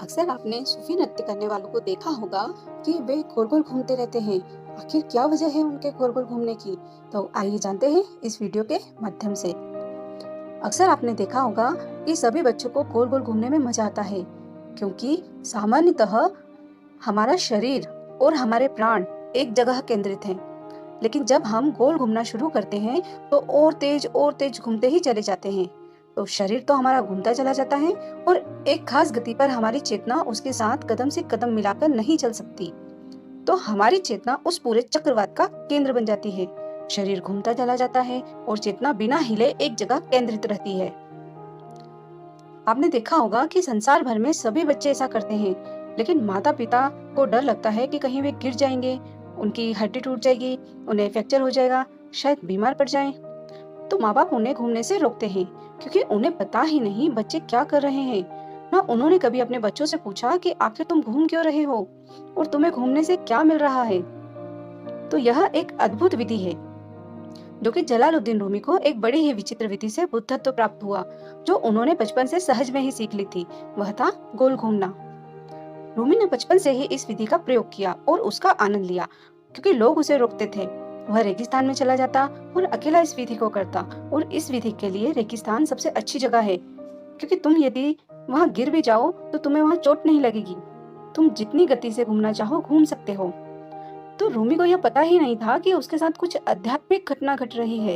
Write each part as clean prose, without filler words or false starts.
अक्सर आपने सूफी नृत्य करने वालों को देखा होगा कि वे गोल गोल घूमते रहते हैं। आखिर क्या वजह है उनके गोल गोल घूमने की? तो आइए जानते हैं इस वीडियो के माध्यम से। अक्सर आपने देखा होगा कि सभी बच्चों को गोल गोल घूमने में मजा आता है, क्योंकि सामान्यतः हमारा शरीर और हमारे प्राण एक जगह केंद्रित हैं। लेकिन जब हम गोल घूमना शुरू करते हैं तो और तेज घूमते ही चले जाते हैं। तो शरीर तो हमारा घूमता चला जाता है और एक खास गति पर हमारी चेतना उसके साथ कदम से कदम मिलाकर नहीं चल सकती। तो हमारी चेतना उस पूरे चक्रवात का केंद्र बन जाती है। शरीर घूमता चला जाता है और चेतना बिना हिले एक जगह केंद्रित रहती है। आपने देखा होगा कि संसार भर में सभी बच्चे ऐसा करते हैं, लेकिन माता पिता को डर लगता है कि कहीं वे गिर जाएंगे, उनकी हड्डी टूट जाएगी, उन्हें फ्रैक्चर हो जाएगा, शायद बीमार पड़ जाएं। तो माँ बाप उन्हें घूमने से रोकते हैं, क्योंकि उन्हें पता ही नहीं बच्चे क्या कर रहे हैं। ना उन्होंने कभी अपने बच्चों से पूछा कि आखिर तुम घूम क्यों रहे हो और तुम्हें घूमने से क्या मिल रहा है। तो यह एक अद्भुत विधि है जो कि जलालुद्दीन रूमी को एक बड़ी ही विचित्र विधि से बुद्धत्व प्राप्त हुआ, जो उन्होंने बचपन से सहज में ही सीख ली थी। वह था गोल घूमना। रूमी ने बचपन से ही इस विधि का प्रयोग किया और उसका आनंद लिया, क्योंकि लोग उसे रोकते थे। वह रेगिस्तान में चला जाता और अकेला इस विधि को करता। और इस विधि के लिए रेगिस्तान सबसे अच्छी जगह है, क्योंकि तुम यदि वहाँ गिर भी जाओ तो तुम्हें वहाँ चोट नहीं लगेगी। तुम जितनी गति से घूमना चाहो घूम सकते हो। तो रूमी को यह पता ही नहीं था कि उसके साथ कुछ आध्यात्मिक घटना घट रही है,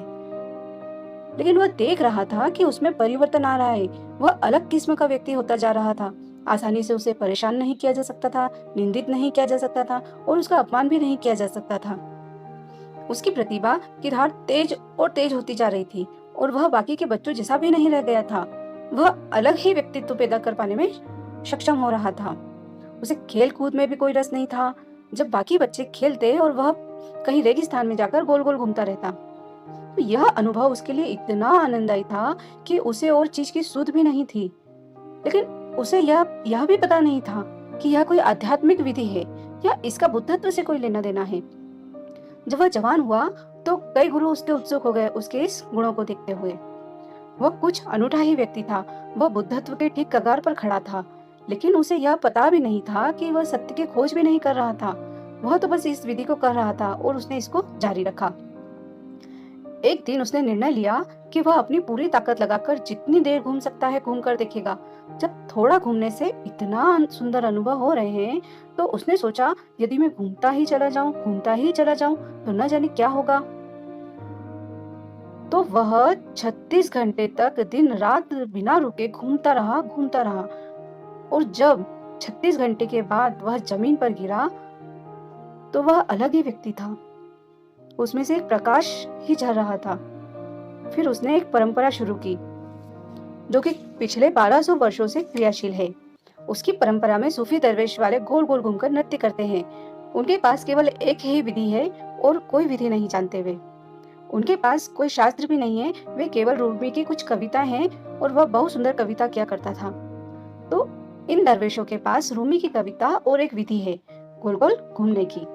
लेकिन वह देख रहा था कि उसमें परिवर्तन आ रहा है। वह अलग किस्म का व्यक्ति होता जा रहा था। आसानी से उसे परेशान नहीं किया जा सकता था, निंदित नहीं किया जा सकता था और उसका अपमान भी नहीं किया जा सकता था। उसकी प्रतिभा की धार तेज और तेज होती जा रही थी और वह बाकी के बच्चों जैसा भी नहीं रह गया था। वह अलग ही व्यक्तित्व पैदा कर पाने में सक्षम हो रहा था। उसे खेल कूद में भी कोई रस नहीं था। जब बाकी बच्चे खेलते और वह कहीं रेगिस्तान में जाकर गोल गोल घूमता रहता, तो यह अनुभव उसके लिए इतना आनंददायी था कि उसे और चीज की सुध भी नहीं थी। लेकिन उसे यह भी पता नहीं था कि यह कोई आध्यात्मिक विधि है या इसका बुद्धत्व से कोई लेना देना है। जब वह जवान हुआ तो कई गुरु उसके उत्सुक हो गए उसके इस गुणों को देखते हुए। वह कुछ अनूठा ही व्यक्ति था। वह बुद्धत्व के ठीक कगार पर खड़ा था, लेकिन उसे यह पता भी नहीं था कि वह सत्य की खोज भी नहीं कर रहा था। वह तो बस इस विधि को कर रहा था और उसने इसको जारी रखा। एक दिन उसने निर्णय लिया कि वह अपनी पूरी ताकत लगाकर जितनी देर घूम सकता है घूम कर देखेगा। जब थोड़ा घूमने से इतना सुंदर अनुभव हो रहे हैं, तो उसने सोचा यदि मैं घूमता ही चला जाऊं तो न जाने क्या होगा। तो वह 36 घंटे तक दिन रात बिना रुके घूमता रहा और जब 36 घंटे के बाद वह जमीन पर गिरा तो वह अलग ही व्यक्ति था। उसमें से एक प्रकाश ही झल रहा था। फिर उसने एक परंपरा शुरू की जो कि पिछले 1200 वर्षों से क्रियाशील है। उसकी परंपरा में सूफी दरवेश वाले गोल गोल घूमकर नृत्य करते हैं। उनके पास केवल एक ही विधि है और कोई विधि नहीं जानते वे। उनके पास कोई शास्त्र भी नहीं है। वे केवल रूमी की कुछ कविता हैं और वह बहुत सुंदर कविता किया करता था। तो इन दरवेशों के पास रूमी की कविता और एक विधि है गोल गोल घूमने की।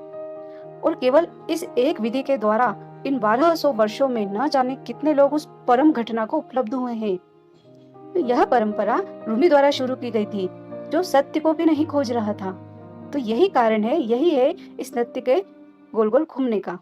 और केवल इस एक विधि के द्वारा इन 1200 वर्षों में न जाने कितने लोग उस परम घटना को उपलब्ध हुए हैं। तो यह परंपरा रूमी द्वारा शुरू की गई थी, जो सत्य को भी नहीं खोज रहा था। तो यही कारण है, यही है इस नृत्य के गोल गोल घूमने का।